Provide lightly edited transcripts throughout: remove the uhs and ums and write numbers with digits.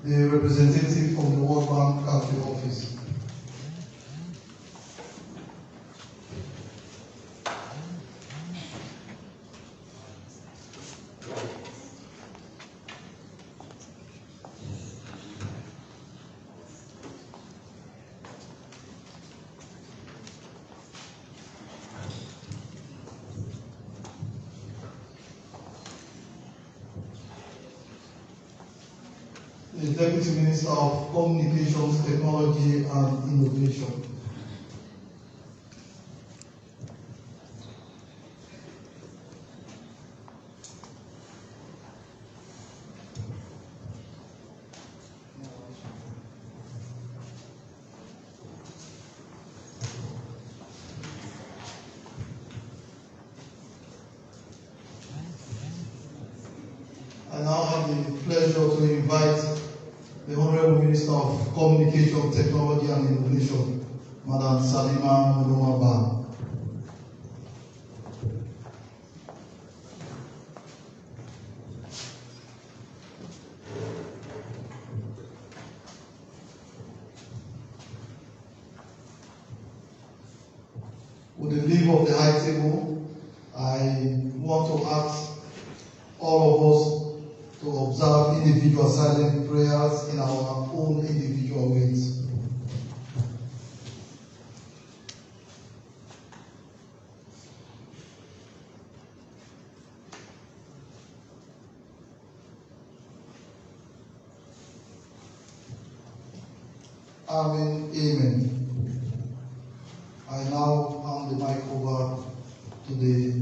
the representative from the World Bank at the office. The Deputy Minister of Communications, Technology and Innovation. I now have the pleasure to invite the Honorable Minister of Communication, Technology and Innovation, Madam Salima Mulumaba. With the leave of the high table, I want to ask all of us to observe individual silent prayers in our own individual ways. Amen. Amen. I now hand the mic over to the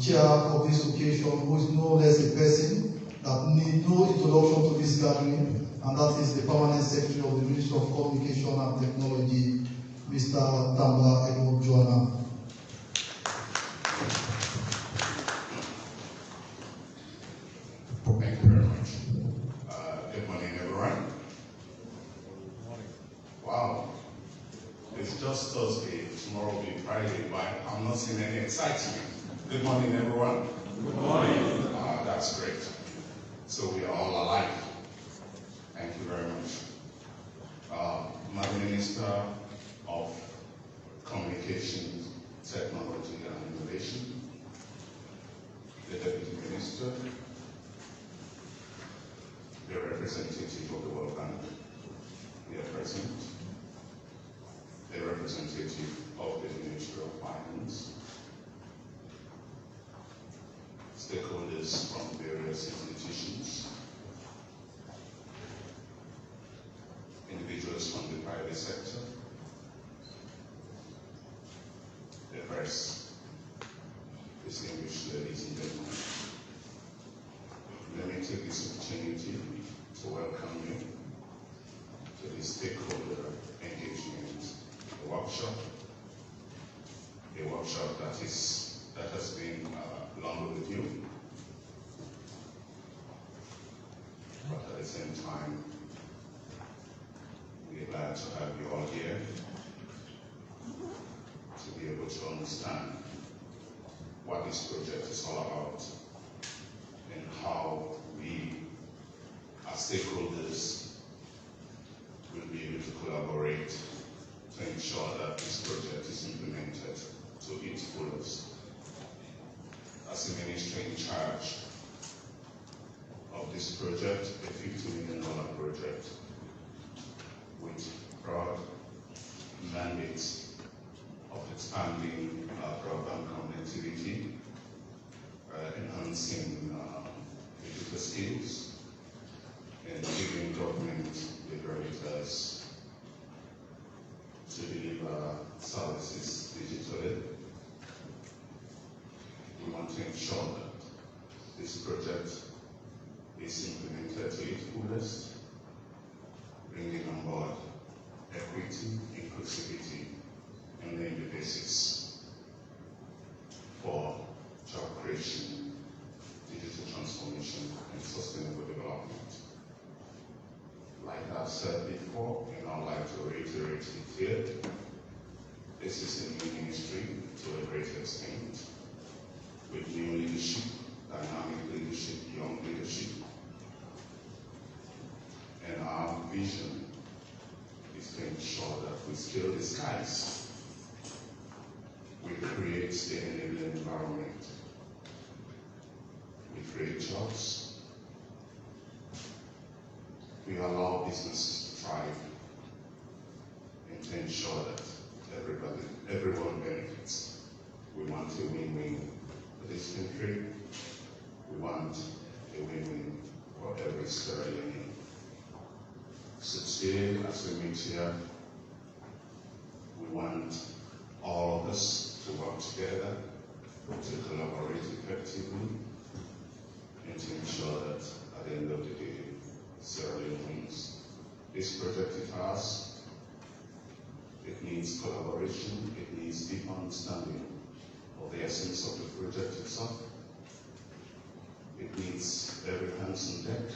chair of this occasion, who is no less a person that needs no introduction to this gathering, and that is the Permanent Secretary of the Ministry of Communication and Technology, Mr. Tamba Edward Joanna. Thank you very much. Good morning, everyone. Good morning. Wow. It's just Thursday. Tomorrow will be Friday, but I'm not seeing any excitement. Good morning, everyone. Good morning. That's great. So we are all alive. Thank you very much. Madam Minister of Communications, Technology and Innovation, the Deputy Minister, the representative of the World Bank, the President, the representative of the Ministry of Finance, stakeholders from various institutions, individuals from the private sector, the press, distinguished ladies and gentlemen. Let me take this opportunity to welcome you to this stakeholder engagement workshop, a workshop that has been long overdue, but at the same time, we're glad to have you all here to be able to understand what this project is all about and how we, as stakeholders, will be able to collaborate to ensure that this project is implemented to its fullest. As the ministry in charge of this project, a $50 million project with broad mandates of expanding broadband connectivity, enhancing digital skills, and giving government the gravitas to deliver services digitally. We want to ensure that this project is implemented to its fullest, bringing on board equity, inclusivity, and laying the basis for job creation, digital transformation, and sustainable development. Like I've said before, and I'd like to reiterate it here, this is a new ministry to a great extent, with new leadership, dynamic leadership, young leadership, fill the skies. We create the enabling environment. We create jobs. We allow businesses to thrive and to ensure that everyone benefits. We want a win-win for this country. We want a win-win for every Sierra Leonean. So today, as we meet here, we want all of us to work together, to collaborate effectively, and to ensure that at the end of the day, Sierra Leone wins. This project is ours. It needs collaboration. It needs deep understanding of the essence of the project itself. It needs every hands on deck.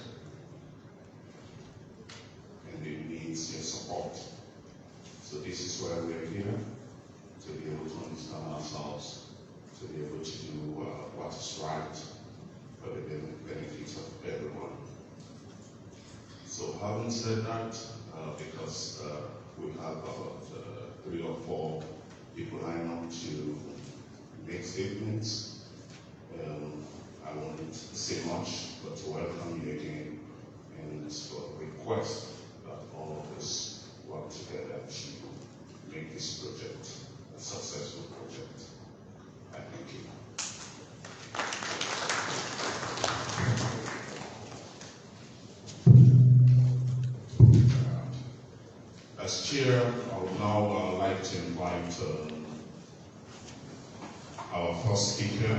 And it needs your support. So this is why we are here, to be able to understand ourselves, to be able to do what is right for the benefit of everyone. So having said that, because we have about 3 or 4 people lined up to make statements, I won't say much, but to welcome you again and to request that all of us work together to make this project a successful project. I thank you. As chair, I would now like to invite our first speaker,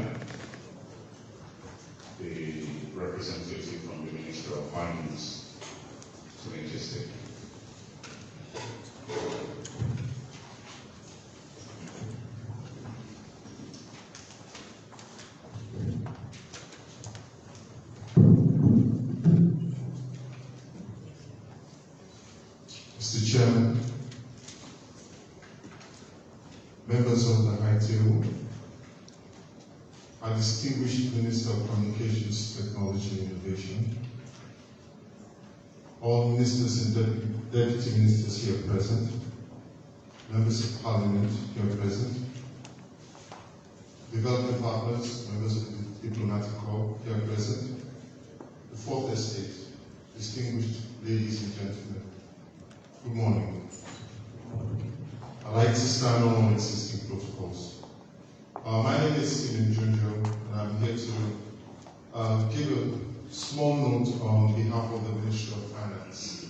the representative from the Ministry of Finance, to make his statement. Mr. Chairman, members of the High Table, our distinguished Minister of Communications, Technology and Innovation, all ministers and deputy ministers here present, members of Parliament here present, development partners, members of the diplomatic corps here present, the Fourth Estate, distinguished ladies and gentlemen, good morning. I'd like to stand on all existing protocols. My name is Stephen Junjo, and I'm here to give a small note on behalf of the Ministry of Finance.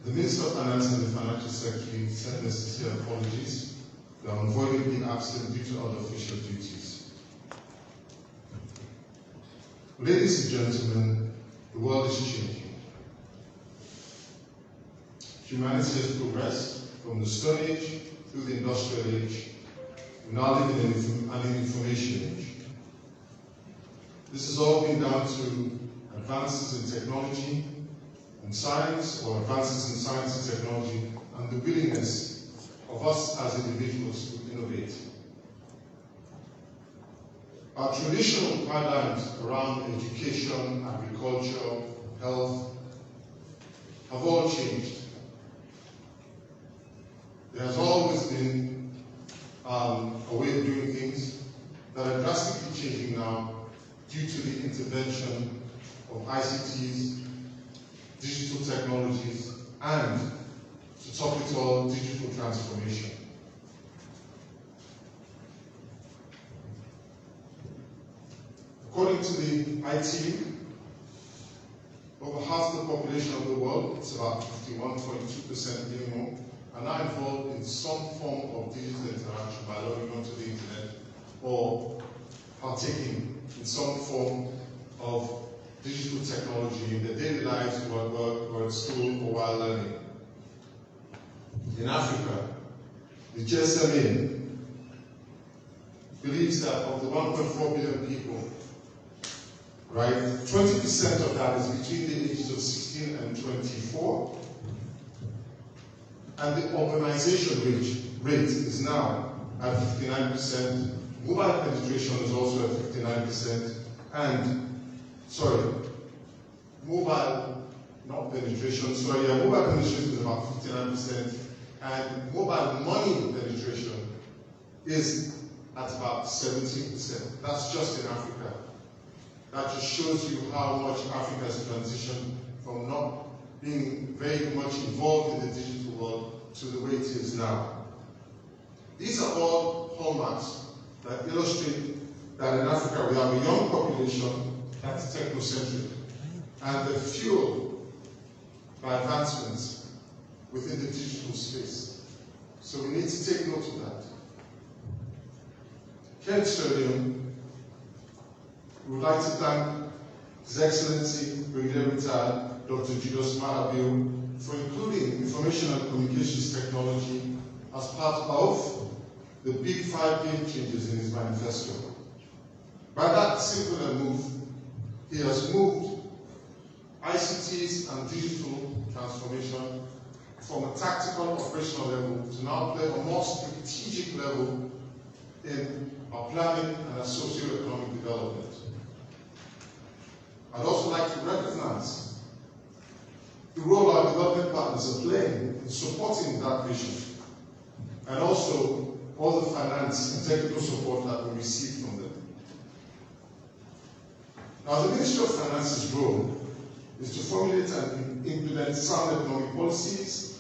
The Minister of Finance and the Financial Secretary sent us sincere apologies. They are unavoidably absent due to other official duties. Ladies and gentlemen, the world is changing. Humanity has progressed from the Stone Age through the Industrial Age. We now live in an information age. This has all been down to advances in technology and science, or advances in science and technology, and the willingness of us as individuals to innovate. Our traditional paradigms around education, agriculture, health have all changed. There has always been a way of doing things that are drastically changing now due to the intervention of ICTs, digital technologies, and, to top it all, digital transformation. According to the IT, over half the population of the world, it's about 51.2% minimum, are now involved in some form of digital interaction by logging onto the internet or partaking in some form of digital technology in their daily lives, or at work, or at school, or while learning. In Africa, the GSMA believes that of the 1.4 billion people, right, 20% of that is between the ages of 16 and 24, and the urbanization rate is now at 59%. Mobile penetration is also at 59%, and, mobile not penetration, sorry, mobile penetration is about 59%, and mobile money penetration is at about 17%. That's just in Africa. That just shows you how much Africa has transitioned from not being very much involved in the digital world to the way it is now. These are all hallmarks that illustrate that in Africa we have a young population that is technocentric, and they're fueled by advancements within the digital space. So we need to take note of that. Here in Sierra Leone, we would like to thank His Excellency Brigadier Retired Dr. Julius Mahabil for including information and communications technology as part of the big 5 game changes in his manifesto. By that simple move, he has moved ICTs and digital transformation from a tactical operational level to now play a more strategic level in our planning and our socio-economic development. I'd also like to recognize the role our development partners are playing in supporting that vision, and also all the finance and technical support that we receive from them. Now, the Ministry of Finance's role is to formulate and implement sound economic policies,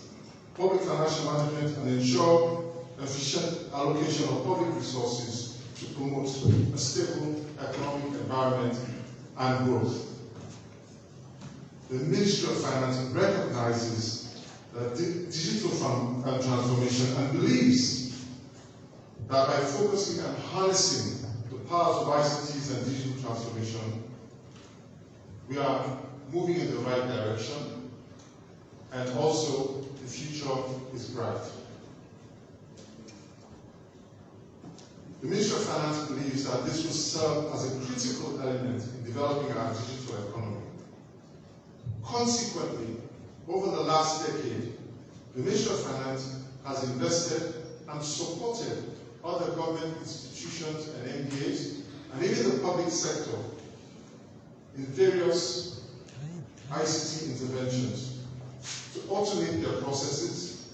public financial management, and ensure efficient allocation of public resources to promote a stable economic environment and growth. The Ministry of Finance recognizes that digital transformation and believes that by focusing and harnessing the powers of ICTs and digital transformation, we are moving in the right direction, and also the future is bright. The Ministry of Finance believes that this will serve as a critical element in developing our digital economy. Consequently, over the last decade, the Ministry of Finance has invested and supported other government institutions and MBAs, and even the public sector, in various ICT interventions to automate their processes,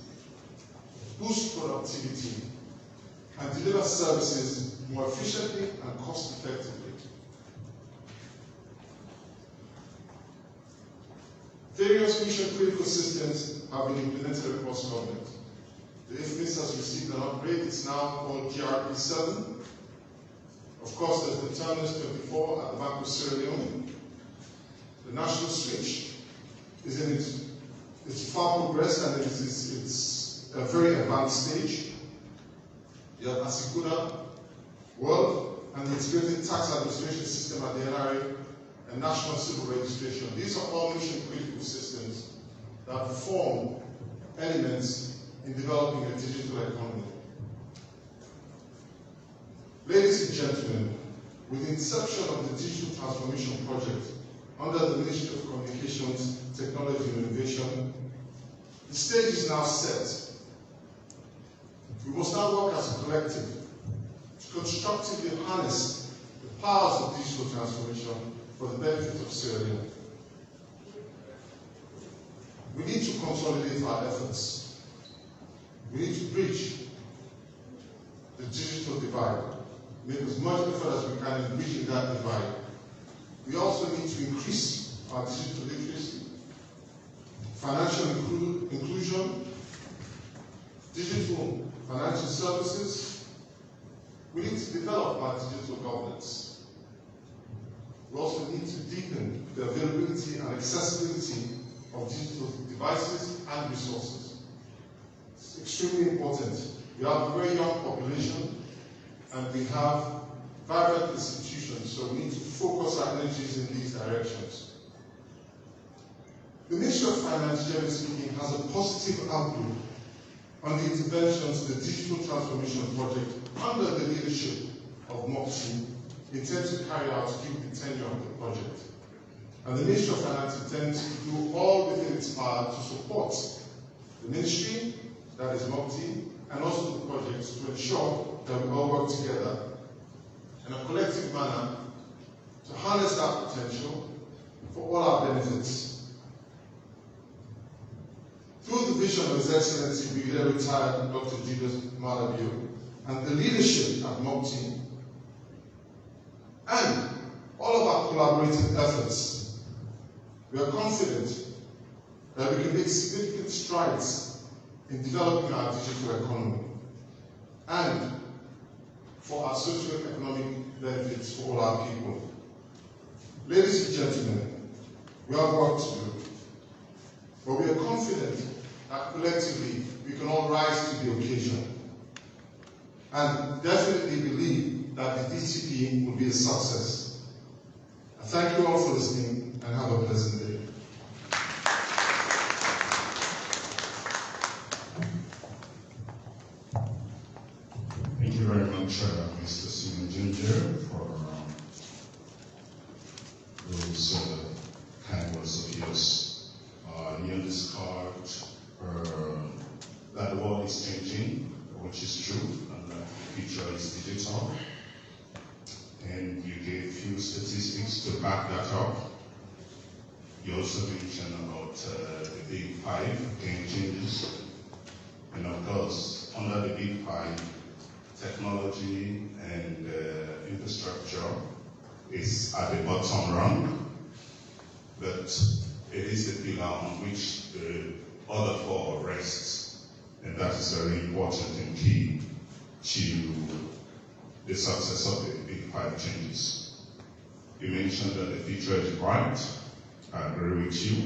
boost productivity, and deliver services more efficiently and cost-effectively. Various mission-critical systems have been implemented across government. The IFMIS has received an upgrade. It's now called GRP7. Of course, there's the Terminus 24 at the Bank of Sierra Leone. The national switch is in its far progressed, and it's a very advanced stage. You have Asikuda, World, and the Integrated Tax Administration System at the NRA, and National Civil Registration. These are all mission-critical systems that form elements in developing a digital economy. Ladies and gentlemen, with the inception of the Digital Transformation Project under the Ministry of Communications, Technology and Innovation, the stage is now set. We must now work as a collective to constructively harness the powers of digital transformation for the benefit of Sierra Leone. We need to consolidate our efforts. We need to bridge the digital divide, make as much effort as we can in bridging that divide. We also need to increase our digital literacy, financial inclusion, digital financial services. We need to develop our digital governance. We also need to deepen the availability and accessibility of digital devices and resources. It's extremely important. We have a very young population, and we have vibrant institutions, so we need to focus our energies in these directions. The Ministry of Finance, generally speaking, has a positive outlook on the interventions the Digital Transformation Project under the leadership of MOPSI intends to carry out during the tenure of the project. And the Ministry of Finance intends to do all within its power to support the ministry, that is MOPSI, and also the projects to ensure that we all work together in a collective manner to harness that potential for all our benefits. of His Excellency Brigadier Retired Dr. Julius Malabio and the leadership at MOPTI, and all of our collaborative efforts, we are confident that we can make significant strides in developing our digital economy and for our socio-economic benefits for all our people. Ladies and gentlemen, we have work to do, but we are confident that collectively we can all rise to the occasion and definitely believe that the DTP will be a success. I thank you all for listening and have a pleasant day. Thank you very much, Mr. Simon Ginger, for those kind words of yours. You underscored that the world is changing, which is true, and that the future is digital. And you gave few statistics to back that up. You also mentioned about the Big Five game changes. And of course, under the Big Five, technology and infrastructure is at the bottom rung, but it is the pillar on which the other four rests, and that is very important and key to the success of the Big Five changes. You mentioned that the future is bright. I agree with you,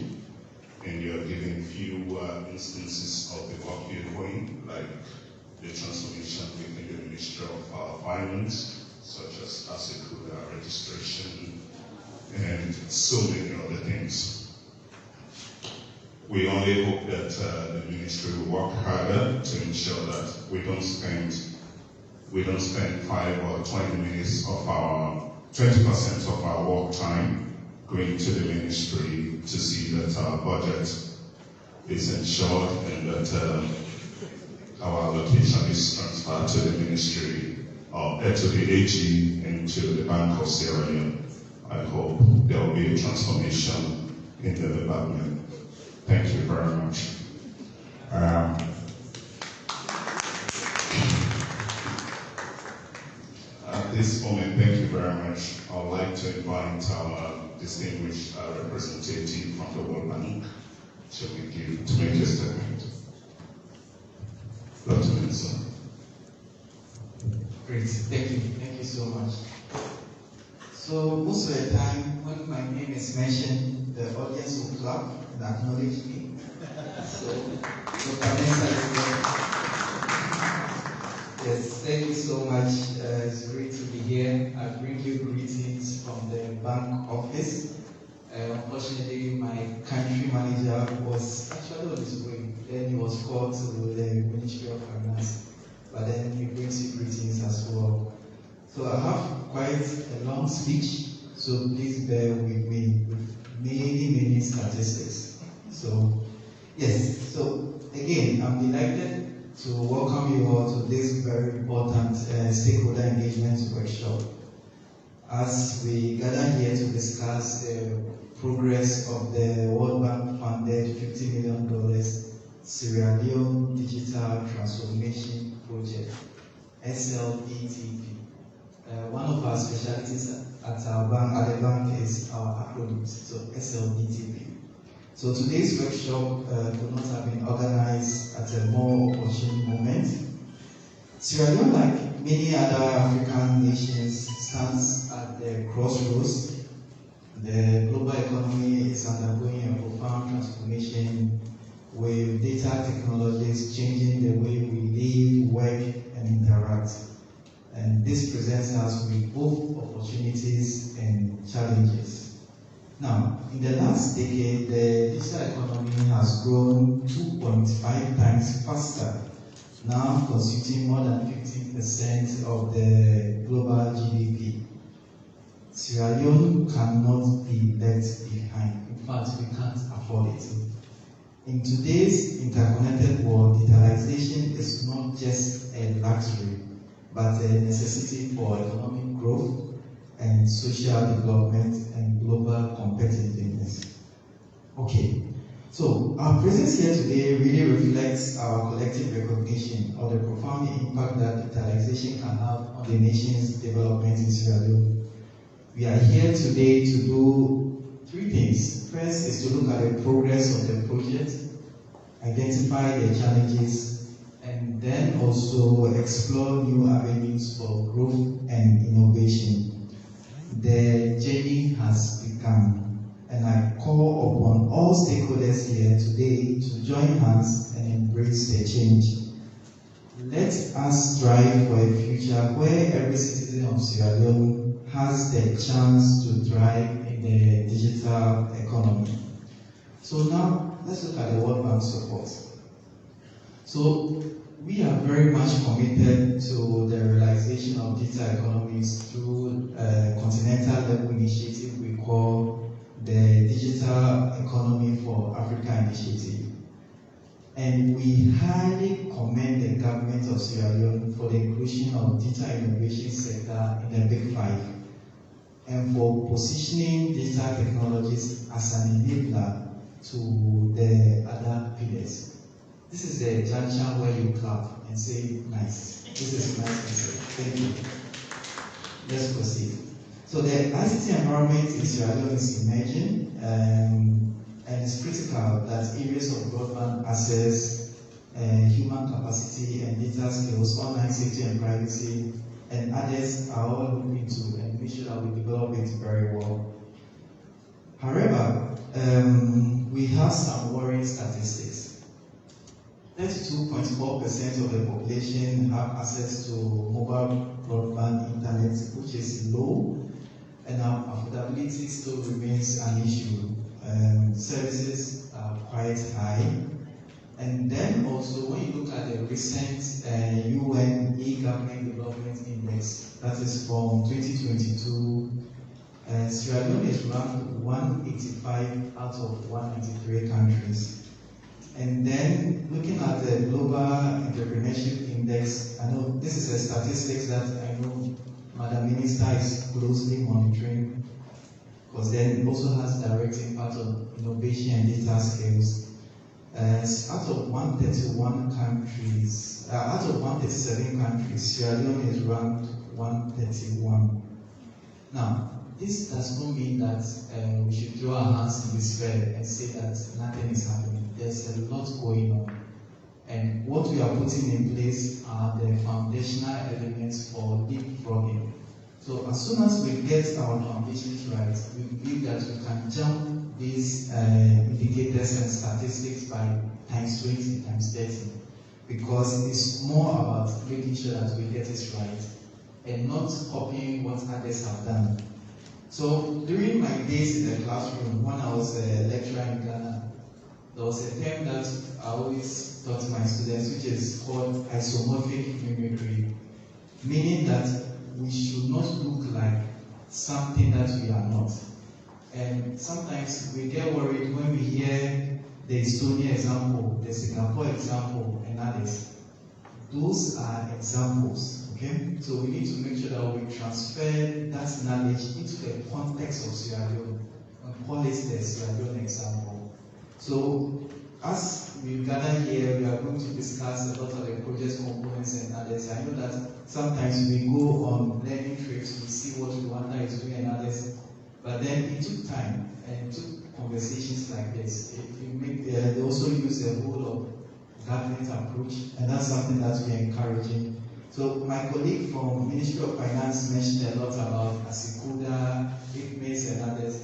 and you are giving few instances of the work you're doing, like the transformation within the Ministry of Finance, such as asset registration, and so many other things. We only hope that the ministry will work harder to ensure that we don't spend 5 or 20 minutes of our 20% of our work time going to the ministry to see that our budget is ensured and that our allocation is transferred to the ministry or to the AG and to the Bank of Sierra Leone. I hope there will be a transformation in the department. Thank you very much. At this moment, thank you very much. I would like to invite our distinguished representative from the World Bank to make a statement. Dr. Mensah. Great, thank you so much. So most of the time, when my name is mentioned, the audience will clap and acknowledge me. So, Dr. Mensah is there. Yes, thank you so much. It's great to be here. I bring you greetings from the bank office. Unfortunately, my country manager was actually on his way. Then he was called to the Ministry of Finance. But then he brings you greetings as well. So I have quite a long speech, so please bear with me with many statistics. So, yes, so again, I'm delighted to welcome you all to this very important stakeholder engagement workshop. As we gather here to discuss the progress of the World Bank funded $50 million Sierra Leone Digital Transformation Project, SLDTP. One of our specialties at our bank, at the bank, is our acronyms, so SLDTP. So today's workshop could not have been organized at a more opportune moment. Sierra Leone, like many other African nations, stands at the crossroads. The global economy is undergoing a profound transformation with data technologies changing the way we live, work, and interact. And this presents us with both opportunities and challenges. Now, in the last decade, the digital economy has grown 2.5 times faster, now constituting more than 15% of the global GDP. Sierra Leone cannot be left behind. In fact, we can't afford it. In today's interconnected world, digitalization is not just a luxury, but a necessity for economic growth and social development and global competitiveness. Okay, So our presence here today really reflects our collective recognition of the profound impact that digitalization can have on the nation's development in Sierra Leone. We are here today to do three things. First is to look at the progress of the project, identify the challenges, and then also explore new avenues for growth and innovation. The journey has begun, and I call upon all stakeholders here today to join hands and embrace the change. Let us strive for a future where every citizen of Sierra Leone has the chance to thrive in the digital economy. So now, let's look at the World Bank support. So we are very much committed to the realization of digital economies through a continental level initiative we call the Digital Economy for Africa Initiative. And we highly commend the government of Sierra Leone for the inclusion of digital innovation sector in the Big Five, and for positioning digital technologies as an enabler to the other pillars. This is the junction where you clap and say, nice. This is nice and say, thank you. Let's proceed. So the ICT environment in Sierra Leone is emerging, and it's critical that areas of broadband access, human capacity and digital skills, online safety and privacy, and others are all looked into and make sure that we develop it very well. However, we have some worrying statistics. 32.4% of the population have access to mobile broadband internet, which is low, and our affordability still remains an issue. Services are quite high. And then also, when you look at the recent UN e-Government Development Index, that is from 2022, Sierra Leone is ranked 185 out of 193 countries. And then looking at the Global Entrepreneurship Index, I know this is a statistics that I know Madam Minister is closely monitoring, because then it also has direct impact on innovation and digital skills. Out of 131 countries, out of 137 countries, Sierra Leone is ranked 131. Now, this does not mean that we should throw our hands in despair and say that nothing is happening. There's a lot going on. And what we are putting in place are the foundational elements for leapfrogging. So as soon as we get our foundations right, we believe that we can jump these indicators and statistics by times 20, times 30. Because it's more about making sure that we get it right and not copying what others have done. So during my days in the classroom, when I was a lecturer in Ghana, there was a term that I always taught my students, which is called isomorphic mimicry, meaning that we should not look like something that we are not. And sometimes we get worried when we hear the Estonia example, the Singapore example, and others. Those are examples, okay? So we need to make sure that we transfer that knowledge into the context of Sierra Leone and call it the Sierra Leone example. So as we gather here, we are going to discuss a lot of the project components and others. I know that sometimes we go on learning trips, we see what Rwanda is doing and others, but then it took time and it took conversations like this. They also use the whole of government approach, and that's something that we are encouraging. So my colleague from Ministry of Finance mentioned a lot about ASICUDA, ICMES and others.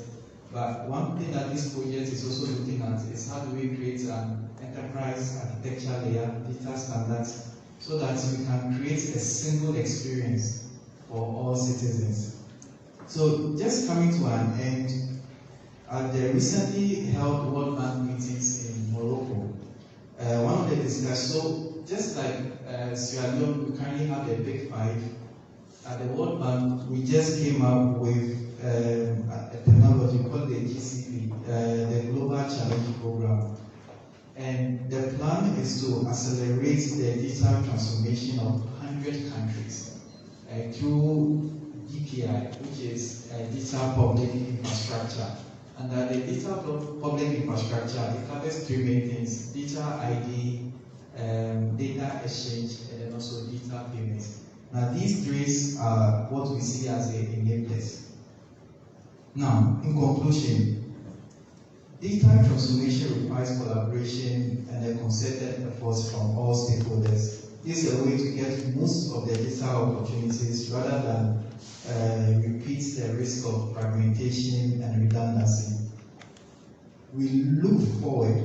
But one thing that this project is also looking at is how do we create an enterprise architecture layer, digital standards, so that we can create a single experience for all citizens. So just coming to an end, at the recently held World Bank meetings in Morocco, one of the discussions, so just like Sierra Leone, we currently have the Big Five. At the World Bank, we just came up with a technology called the GCP, the Global Challenge Program. And the plan is to accelerate the digital transformation of 100 countries through DPI, which is digital public infrastructure. And the digital public infrastructure, it covers three main things: digital ID, data exchange, and then also digital payments. Now, these three are what we see as a enablers. Now, in conclusion, digital transformation requires collaboration and a concerted efforts from all stakeholders. This is a way to get most of the digital opportunities rather than repeat the risk of fragmentation and redundancy. We look forward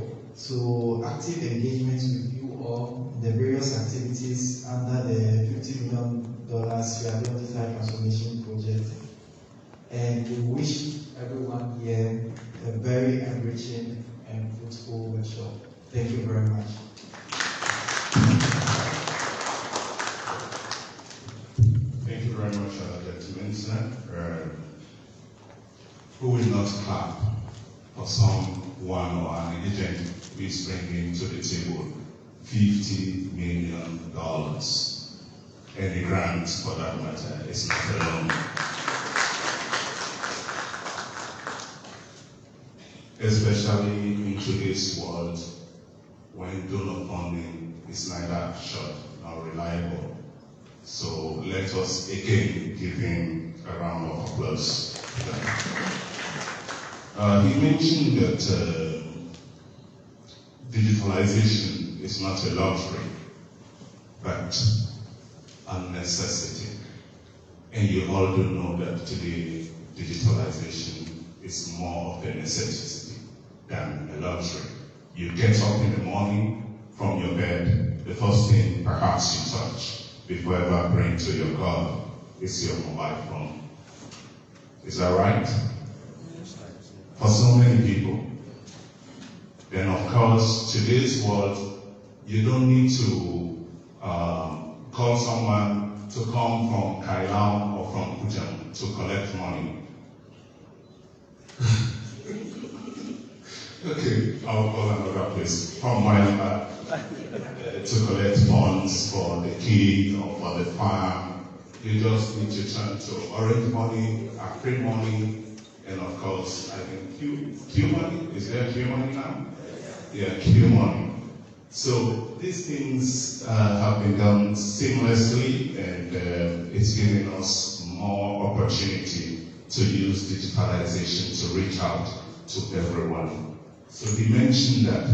to active engagement with you all in the various activities under the $50 million Sierra Digital Transformation Project. And we wish everyone here a very enriching and fruitful workshop. Thank you very much. Thank you very much, gentlemen, sir. Who will not clap for someone or an agent who is bringing to the table $50 million? Any grant, for that matter, is not alone. Especially in today's world, when donor funding is neither sure nor reliable. So let us again give him a round of applause. He mentioned that digitalization is not a luxury, but a necessity. And you all do know that today digitalization is more of a necessity than a luxury. You get up in the morning from your bed, the first thing perhaps you touch before ever praying to your God is your mobile phone. Is that right? For so many people. Then of course, today's world, you don't need to call someone to come from Kailam or from Kujam to collect money. Okay, I'll call another place. From Waiamba to collect funds for the kid or for the farm. You just need to turn to Orange Money, African Money, and of course, I think Q Money. Is there Q Money now? Yeah, Q Money. So these things have been done seamlessly, and it's giving us more opportunity to use digitalization to reach out to everyone. So he mentioned that,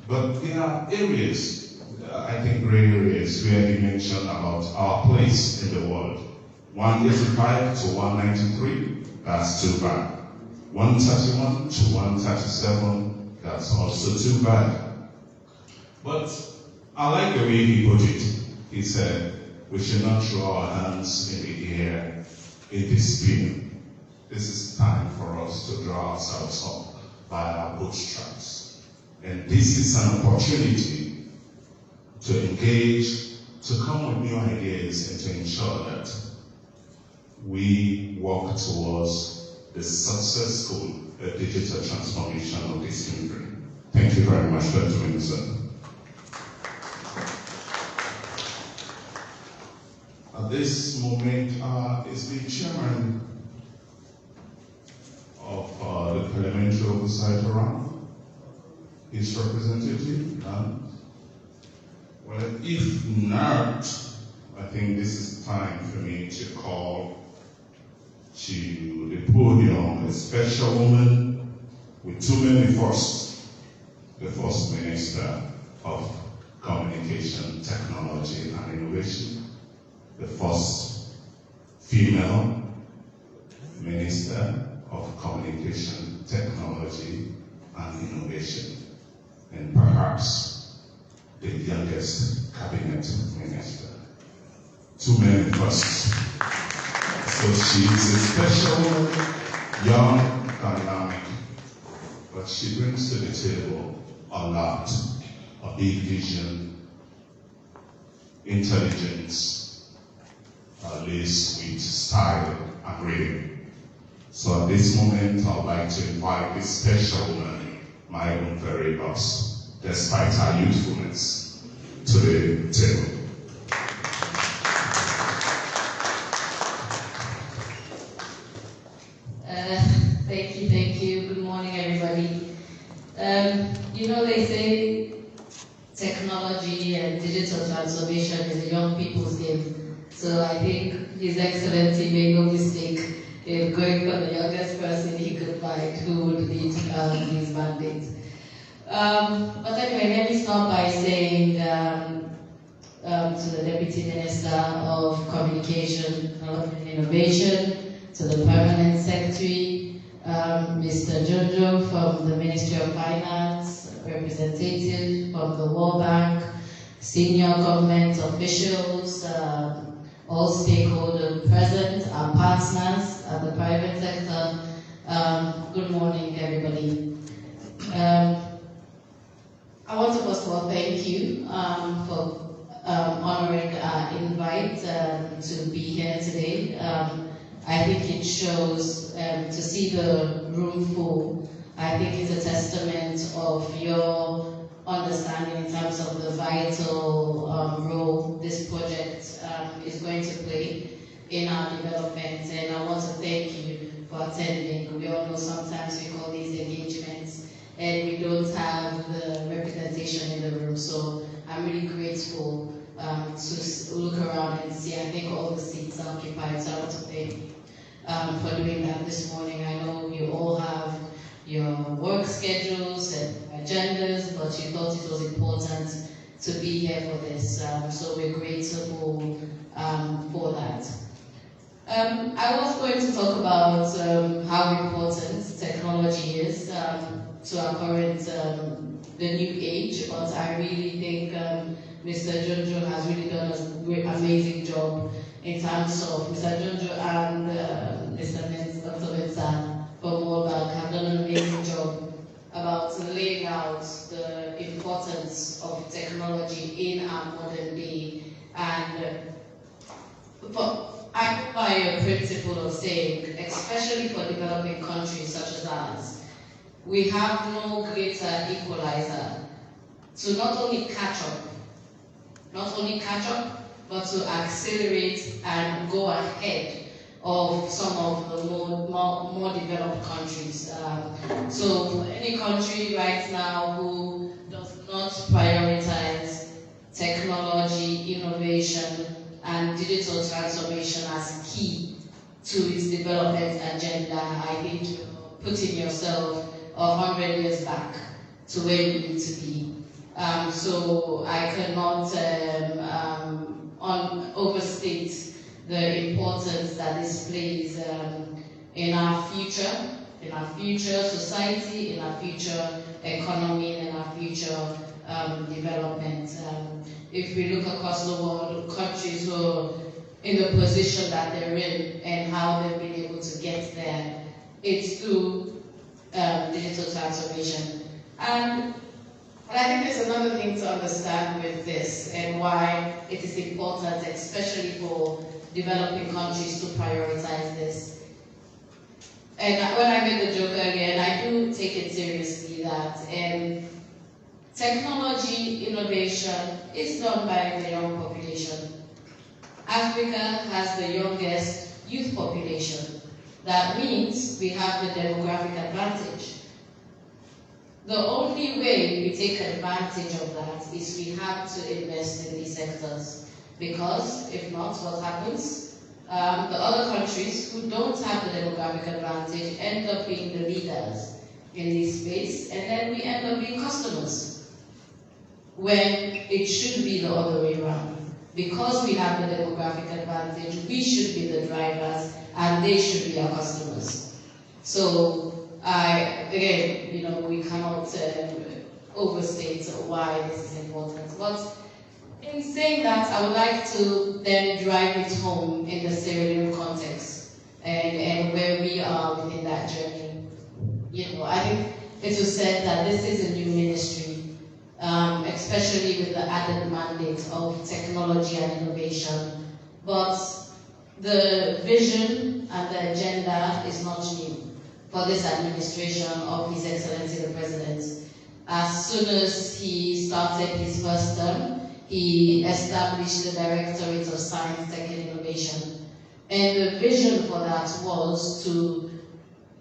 but there are areas, I think gray areas, where he mentioned about our place in the world. 185 to 193, that's too bad. 131 to 137, that's also too bad. But I like the way he put it. He said, we should not throw our hands in the air in despair. This is time for us to draw ourselves up by our bootstraps. And this is an opportunity to engage, to come with new ideas, and to ensure that we work towards the successful digital transformation of this country. Thank you very much, Dr. Minister. At this moment is the chairman of the parliamentary oversight around, his representative. Well, if not, I think this is time for me to call to the podium a special woman with too many firsts, the First Minister of Communication, Technology and Innovation, the first female Minister of Communication, Technology and Innovation, and perhaps the youngest cabinet minister. Too many firsts. So she is a special woman, young, dynamic, but she brings to the table a lot, a big vision, intelligence, laced with style and rhythm. So at this moment, I would like to invite this special woman, my own very boss, despite her youthfulness, to the table. Thank you. Good morning, They say technology and digital transformation is a young people's game. So I think His Excellency made no mistake in going for the youngest person he could find who would lead these mandates. But anyway, let me start by saying to the Deputy Minister of Communication, Development and Innovation, to the Permanent Secretary, Mr. Jojo from the Ministry of Finance, representative from the World Bank, senior government officials, all stakeholders present, our partners at the private sector. Good morning, everybody. I want to first of all thank you for honoring our invite to be here today. I think it shows, to see the room full, I think it's a testament of your understanding in terms of the vital role this project is going to play in our development. And I want to thank you for attending. We all know sometimes we call these engagements and we don't have the representation in the room. So I'm really grateful to look around and see. I think all the seats are occupied, so I want to thank you for doing that this morning. I know you all have your work schedules and agendas, but you thought it was important to be here for this. So we're grateful for that. I was going to talk about how important technology is to our current, the new age, but I really think Mr. Jojo has really done a great, amazing job in terms of Mr. Jojo and Dr. Mensah from World Bank have done an amazing job about laying out the importance of technology in our modern day. And I go by a principle of saying, especially for developing countries such as ours, we have no greater equalizer to not only catch up, but to accelerate and go ahead of some of the more developed countries. So for any country right now who does not prioritize technology, innovation, and digital transformation as key to its development agenda, I think you're putting yourself 100 years back to where you need to be. So I cannot overstate the importance that this plays in our future society, in our future economy, and in our future development. If we look across the world, countries who are in the position that they're in and how they've been able to get there, it's through digital transformation. And I think there's another thing to understand with this and why it is important, especially for developing countries, to prioritize this. And when I made the joke again, I do take it seriously that technology innovation is done by the young population. Africa has the youngest youth population. That means we have the demographic advantage. The only way we take advantage of that is we have to invest in these sectors. Because if not, what happens? The other countries who don't have the demographic advantage end up being the leaders in this space, and then we end up being customers, when it should be the other way around. Because we have the demographic advantage, we should be the drivers, and they should be our customers. So, again, we cannot overstate why this is important. But in saying that, I would like to then drive it home in the Sierra Leone context and where we are within that journey. I think it was said that this is a new ministry, especially with the added mandate of technology and innovation. But the vision and the agenda is not new for this administration of His Excellency the President. As soon as he started his first term, he established the Directorate of Science, Tech and Innovation. And the vision for that was to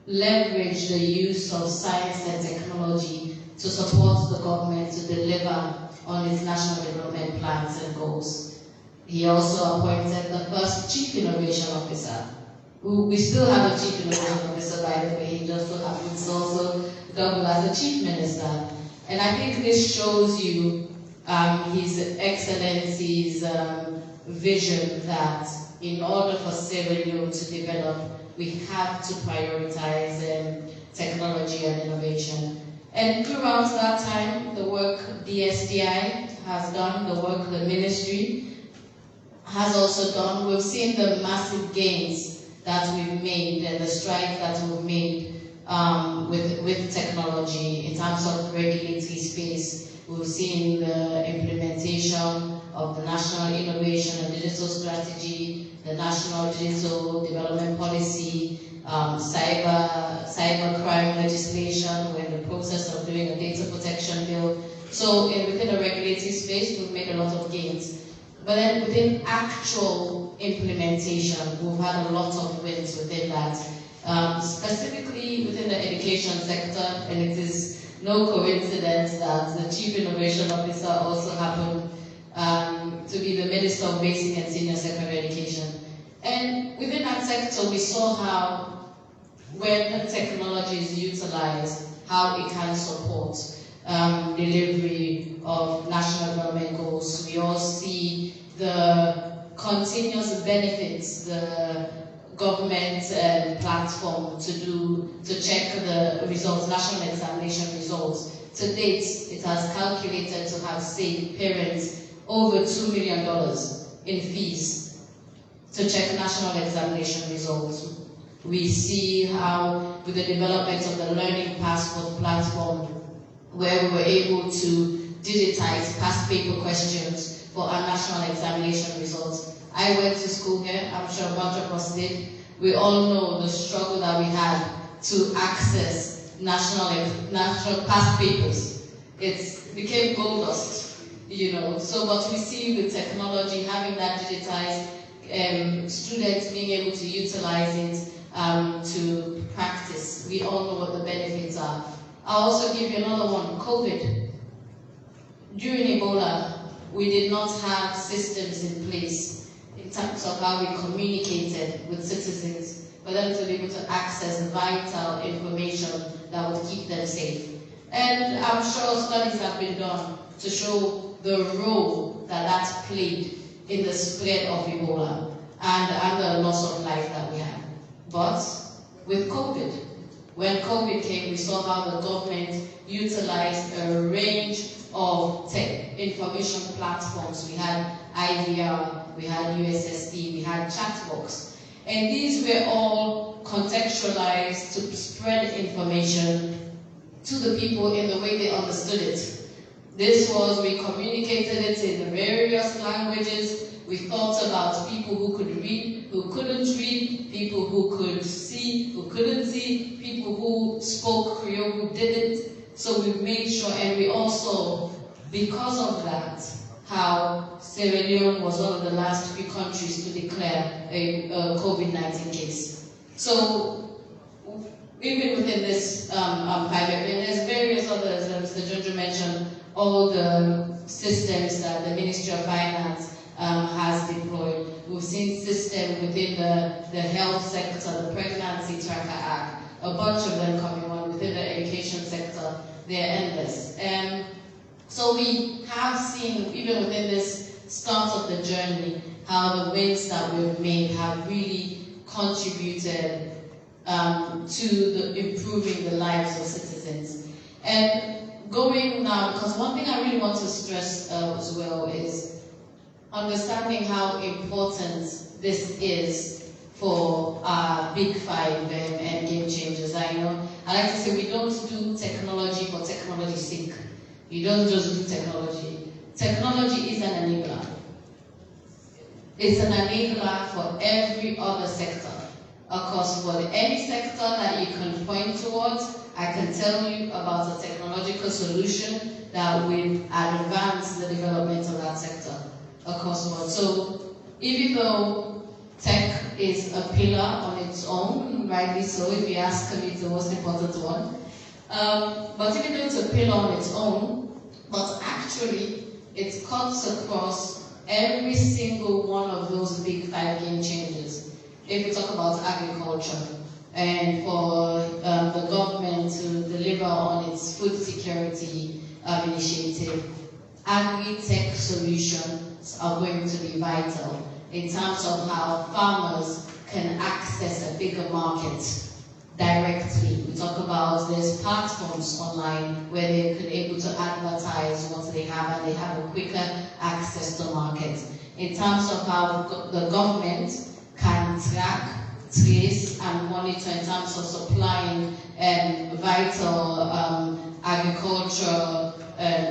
leverage the use of science and technology support the government to deliver on its national development plans and goals. He also appointed the first Chief Innovation Officer. We still have a Chief Innovation Officer, by the way. He just so happens to also double as a Chief Minister. And I think this shows you His Excellency's vision that in order for Sierra Leone to develop, we have to prioritize technology and innovation. And throughout that time, the work DSDI has done, the work the ministry has also done, we've seen the massive gains that we've made and the strides that we've made with technology in terms of regulatory space. We've seen the implementation of the National Innovation and Digital Strategy, the National Digital Development Policy, cyber crime legislation. We're in the process of doing a data protection bill. So within the regulatory space, we've made a lot of gains. But then within actual implementation, we've had a lot of wins within that. Specifically within the education sector, and it is no coincidence that the Chief Innovation Officer also happened to be the Minister of Basic and Senior Secondary Education. And within that sector, we saw how when technology is utilized, how it can support delivery of national development goals. We all see the continuous benefits the government platform to check the results, national examination results. To date, it has calculated to have saved parents over $2 million in fees to check national examination results. We see how, with the development of the Learning Passport platform, where we were able to digitize past paper questions for our national examination results. I went to school here, I'm sure a bunch of us did. We all know the struggle that we had to access national past papers. It became gold dust, you know. So what we see with technology, having that digitized, students being able to utilize it to practice. We all know what the benefits are. I'll also give you another one, COVID. During Ebola, we did not have systems in place in terms of how we communicated with citizens for them to be able to access vital information that would keep them safe. And I'm sure studies have been done to show the role that that played in the spread of Ebola and the loss of life that we had. But with COVID, when COVID came, we saw how the government utilized a range of tech information platforms. We had IVR, we had USSD, we had chatbox. And these were all contextualized to spread information to the people in the way they understood it. This was, we communicated it in the various languages. We thought about people who could read, who couldn't read, people who could see, who couldn't see, people who spoke Creole, who didn't. So we made sure, and we also, because of that, how Sierra Leone was one of the last few countries to declare a COVID-19 case. So even within this pilot, and there's various others, Mr. Jojo mentioned, all the systems that the Ministry of Finance has deployed. We've seen systems within the health sector, the Pregnancy Tracker Act, a bunch of them coming on within the education sector. They're endless. So we have seen, even within this start of the journey, how the wins that we've made have really contributed to the improving the lives of citizens. And going now, because one thing I really want to stress as well is understanding how important this is for our Big Five and game changers. I like to say we don't do technology for technology's sake. You don't just do technology. Technology is an enabler. It's an enabler for every other sector. Of course, for any sector that you can point towards, I can tell you about a technological solution that will advance the development of that sector across the world. So even though tech is a pillar on its own, rightly so, if you ask me, it's the most important one, But even though it's a pillar on its own, but actually it cuts across every single one of those big 5 game changes. If we talk about agriculture, and for the government to deliver on its food security initiative, agri-tech solutions are going to be vital in terms of how farmers can access a bigger market directly. We talk about there's platforms online where they're able to advertise what they have, and they have a quicker access to market. In terms of how the government can track, trace, and monitor in terms of supplying vital agricultural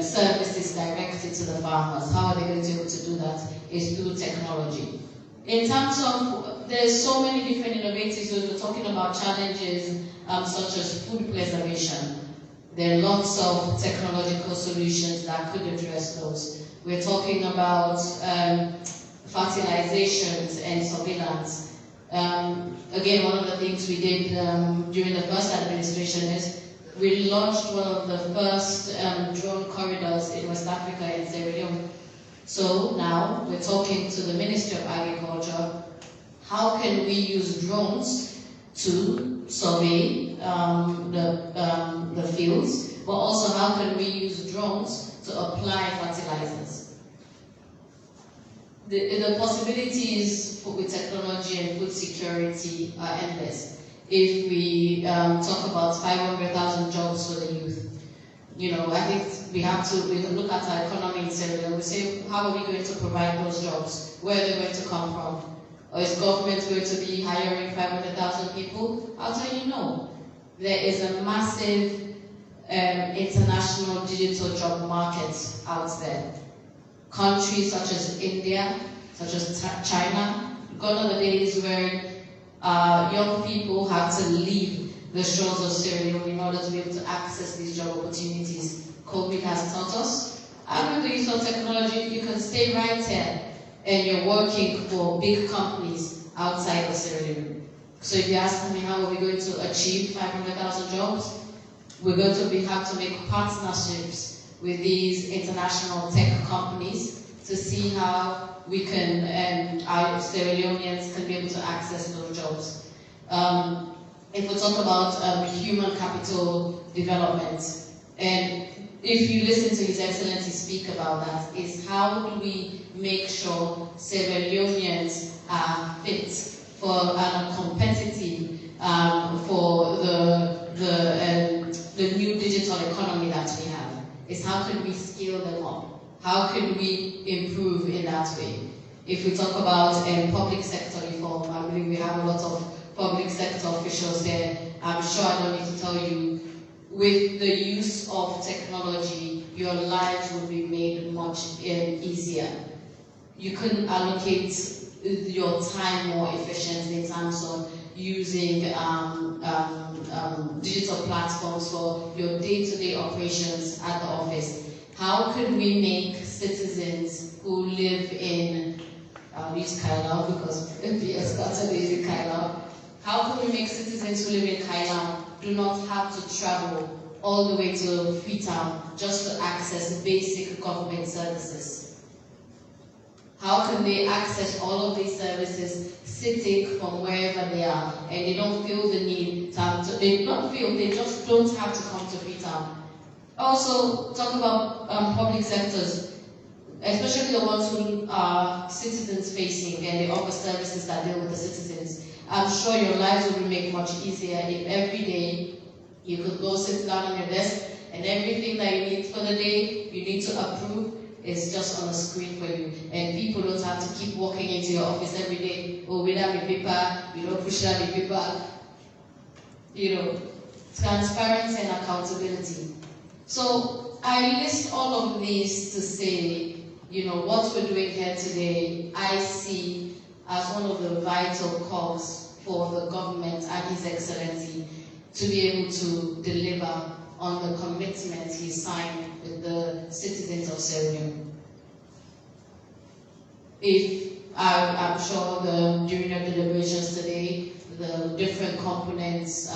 services directly to the farmers. How are they going to be able to do that? Is through technology. In terms of, there's so many different innovators. So we're talking about challenges such as food preservation. There are lots of technological solutions that could address those. We're talking about fertilizations and surveillance. Again, one of the things we did during the first administration is we launched one of the first drone corridors in West Africa in Sierra Leone. So now we're talking to the Ministry of Agriculture. How can we use drones to survey the fields, but also how can we use drones to apply fertilizers? The possibilities with technology and food security are endless. If we talk about 500,000 jobs for the youth, I think we can look at our economy in Sierra Leone. We say, how are we going to provide those jobs? Where are they going to come from? Or is government going to be hiring 500,000 people? I'll tell you no. There is a massive international digital job market out there. Countries such as India, such as China, gone are the days where young people have to leave the shores of Sierra Leone in order to be able to access these job opportunities. COVID has taught us. And with the use of technology, you can stay right here and you're working for big companies outside of Sierra Leone. So if you ask me how are we going to achieve 500,000 jobs, we're going to have to make partnerships with these international tech companies to see how we can, our Sierra Leoneans can be able to access those jobs. If we talk about human capital development, and if you listen to His Excellency speak about that, is how do we make sure Sierra Leoneans are fit for and competitive for the new digital economy that we have? Is how can we scale them up? How can we improve in that way? If we talk about public sector reform, I believe we have a lot of public sector officials here. I'm sure I don't need to tell you, with the use of technology, your lives will be made much easier. You can allocate your time more efficiently in terms of using digital platforms for your day-to-day operations at the office. How can we make citizens who live in, I'll use Kailau because PS started using Kailau. How can we make citizens who live in Kailau do not have to travel all the way to Freetown just to access basic government services? How can they access all of these services sitting from wherever they are, and they don't feel the need they just don't have to come to Freetown? Also, talk about public sectors, especially the ones who are citizens facing and they offer services that deal with the citizens. I'm sure your lives will be made much easier if every day you could go sit down on your desk and everything that you need for the day, you need to approve, is just on the screen for you. And people don't have to keep walking into your office every day. Oh, we have a paper, push out a paper. Transparency and accountability. So I list all of these to say, what we're doing here today, I see as one of the vital calls for the government and His Excellency to be able to deliver on the commitment he signed with the citizens of Sierra Leone. I'm sure during your deliberations today, the different components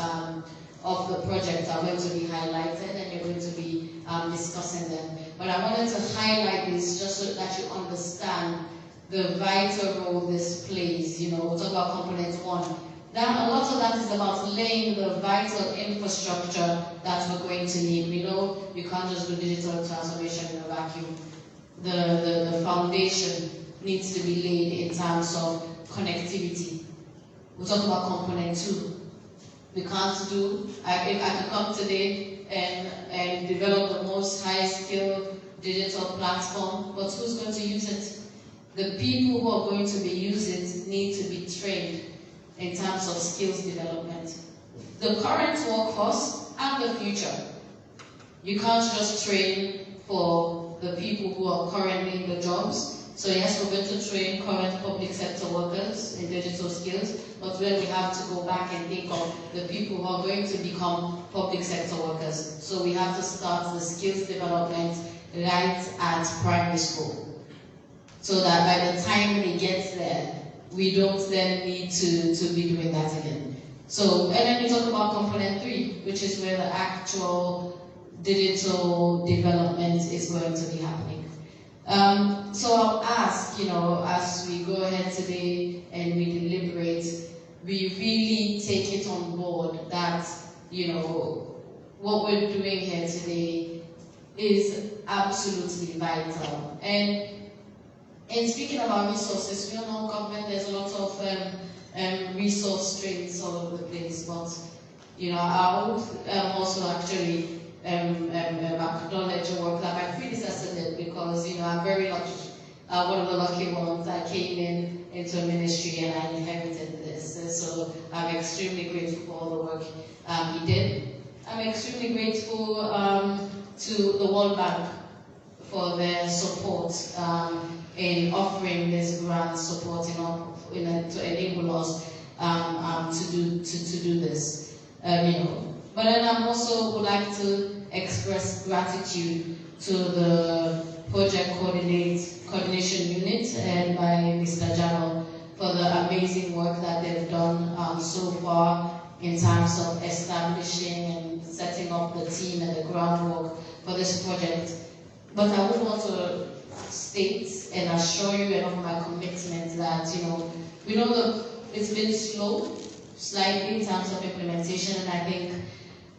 of the project are going to be highlighted, and you're going to be discussing them. But I wanted to highlight this just so that you understand the vital role this plays. You know, we'll talk about component 1. A lot of that is about laying the vital infrastructure that we're going to need. We know you can't just do digital transformation in a vacuum. The foundation needs to be laid in terms of connectivity. We'll talk about component 2. We can't do, if I could come today and develop the most high-skill digital platform, but who's going to use it? The people who are going to be using it need to be trained in terms of skills development. The current workforce and the future. You can't just train for the people who are currently in the jobs. So yes, we're going to train current public sector workers in digital skills, but then we have to go back and think of the people who are going to become public sector workers. So we have to start the skills development right at primary school, so that by the time they get there, we don't then need to be doing that again. So, and then we talk about component 3, which is where the actual digital development is going to be happening. So I'll ask, you know, as we go ahead today and we deliberate, we really take it on board that, you know, what we're doing here today is absolutely vital. And speaking about resources, we all know government, there's a lot of resource strains all over the place, but, you know, I would also actually acknowledge the work that my predecessor did, because, you know, I'm very lucky. One of the lucky ones. I came into a ministry and I inherited this. And so I'm extremely grateful for all the work he did. I'm extremely grateful to the World Bank for their support in offering this grant support to enable us to do this. You know. But then I also would like to express gratitude to the Project Coordination Unit and by Mr. Jamal for the amazing work that they've done so far in terms of establishing and setting up the team and the groundwork for this project. But I would want to state and assure you and of my commitment that, you know, we know that it's been slow, slightly in terms of implementation, and I think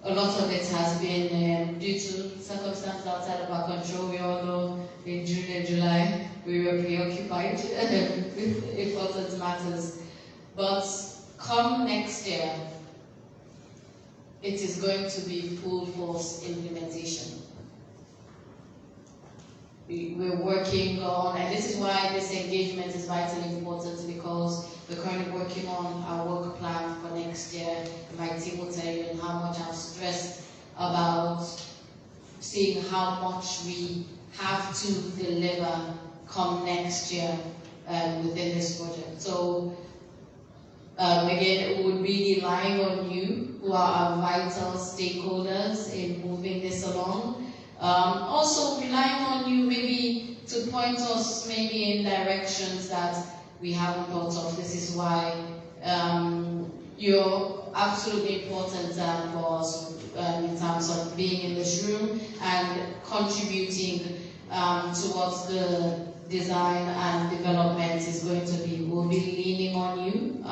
a lot of it has been due to circumstances outside of our control. We all know in June and July we were preoccupied with important matters. But come next year, it is going to be full force implementation. We're working on, and this is why this engagement is vitally important, because we're currently working on our work plan for next year. My team will tell you how much I've stressed about seeing how much we have to deliver come next year within this project. So again, it would be relying on you, who are our vital stakeholders in moving this along. Also relying on you maybe to point us maybe in directions that we haven't thought of. This is why you're absolutely important for us in terms of being in this room and contributing towards the design and development is going to be. We'll be leaning on you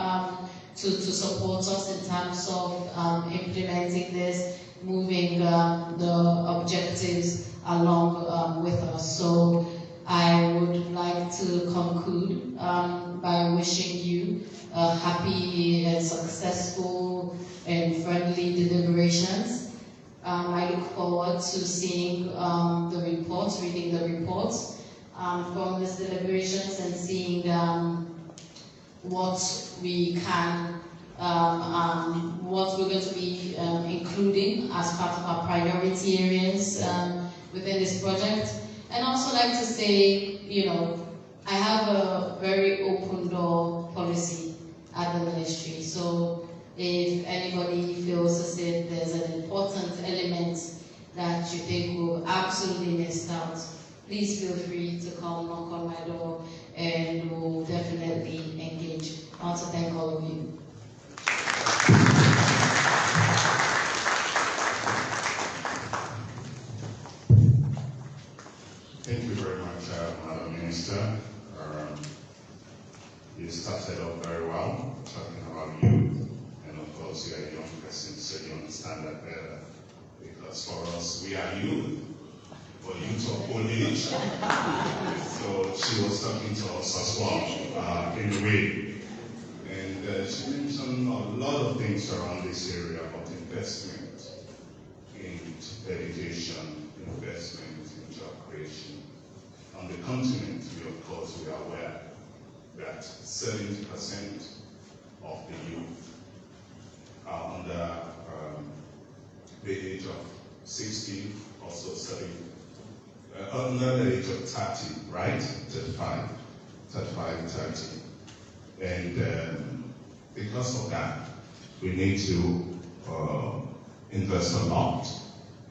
to support us in terms of implementing this, moving the objectives along with us. So I would like to conclude by wishing you happy and successful and friendly deliberations. I look forward to seeing the report, reading the report from these deliberations and seeing what we can what we're going to be including as part of our priority areas within this project. And also like to say, you know, I have a very open door policy at the ministry. So if anybody feels as if there's an important element that you think will absolutely missed out, please feel free to come knock on my door and we'll definitely engage. I want to thank all of you. Thank you very much, Madam Minister. You started off very well, talking about youth, and of course you are a young person, so you understand that better. Because for us, we are youth, but youth of old age. So she was talking to us as well, in a way. And she mentioned a lot of things around this area about investment in education, investment in job creation. On the continent, we are aware that 70% of the youth are under the age of 60, also 70, under the age of 30, right? 35, 30. And because of that, we need to invest a lot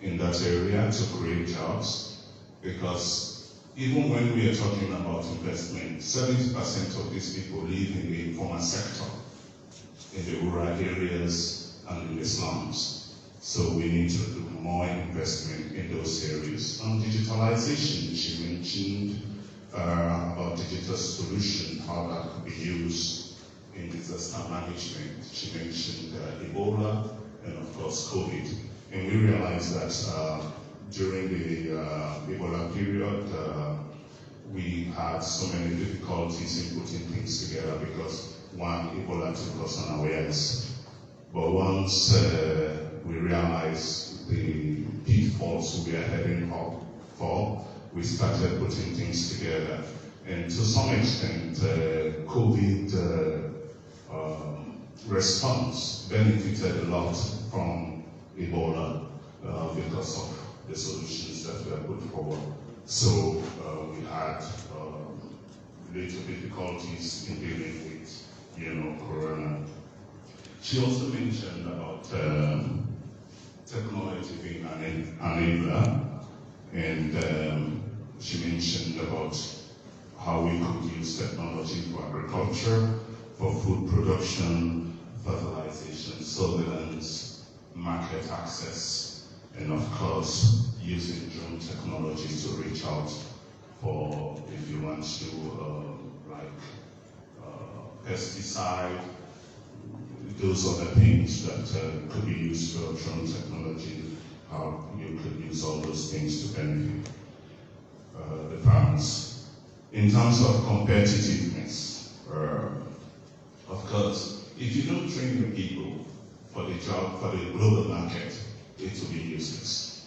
in that area to create jobs, because even when we are talking about investment, 70% of these people live in the informal sector, in the rural areas and in the slums. So we need to do more investment in those areas. On digitalization, she mentioned about digital solution, how that could be used in disaster management. She mentioned Ebola and of course COVID. And we realized that during the Ebola period, we had so many difficulties in putting things together because one, Ebola took us unawares. But once we realized the pitfalls we were heading up for, we started putting things together. And to some extent, COVID response benefited a lot from Ebola because of the solutions that were put forward. So we had little difficulties in dealing with, Corona. She also mentioned about technology being an enabler, and she mentioned about how we could use technology for agriculture, for food production, fertilization, surveillance, market access, and of course, using drone technology to reach out for, if you want to, pesticide, those other things that could be used for drone technology, how you could use all those things to benefit the farmers. In terms of competitiveness, of course, if you don't train the people for the job, for the global market, it will be useless.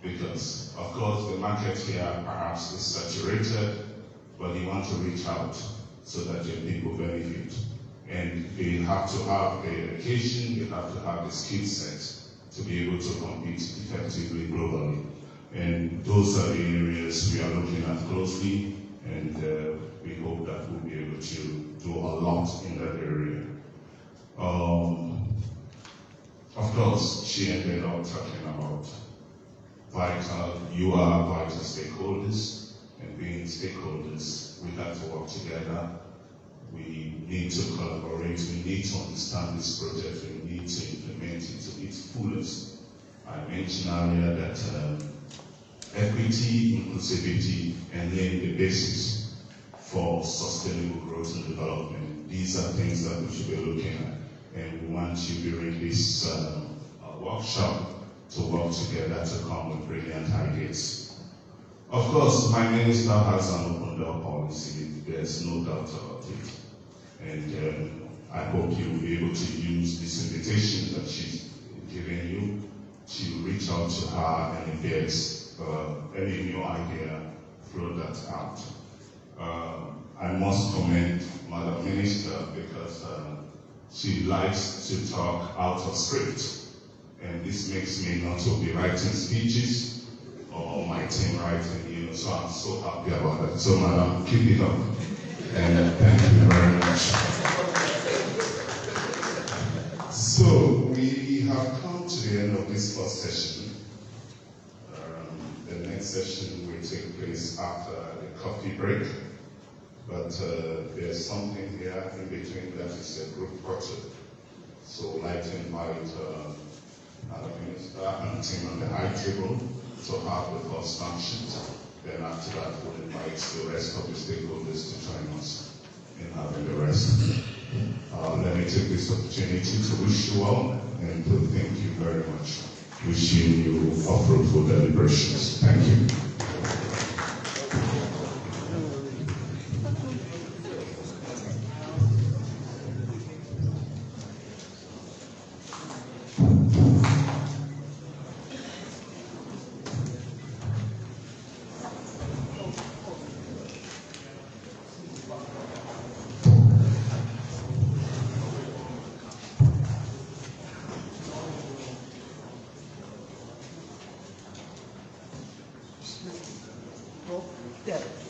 Because, of course, the market here perhaps is saturated, but you want to reach out so that your people benefit. And they have to have the education, they have to have the skill set to be able to compete effectively globally. And those are the areas we are looking at closely, and we hope that we'll be able to do a lot in that area. Of course, she ended up talking about you are vital stakeholders, and being stakeholders, we have to work together. We need to collaborate, we need to understand this project, we need to implement it to its fullest. I mentioned earlier that equity, inclusivity, and laying the basis for sustainable growth and development. These are things that we should be looking at, and we want you during this workshop to work together to come with brilliant ideas. Of course, my minister has an open door policy, there's no doubt about it. And I hope you'll be able to use this invitation that she's giving you to reach out to her, and if there's any new idea, throw that out. I must commend Madam Minister because she likes to talk out of script. And this makes me not to be writing speeches or my team writing, so I'm so happy about that. So Madam, keep it up. And thank you very much. So we have come to the end of this first session. The next session will take place after the coffee break. But there's something here in between that is a group photo. So I'd like to invite Madam Minister and team on the high table to have the first function. Then after that, we'll invite the rest of the stakeholders to join us in having the rest. Let me take this opportunity to wish you well and to thank you very much. Wishing you a fruitful deliberations. Thank you. Dead.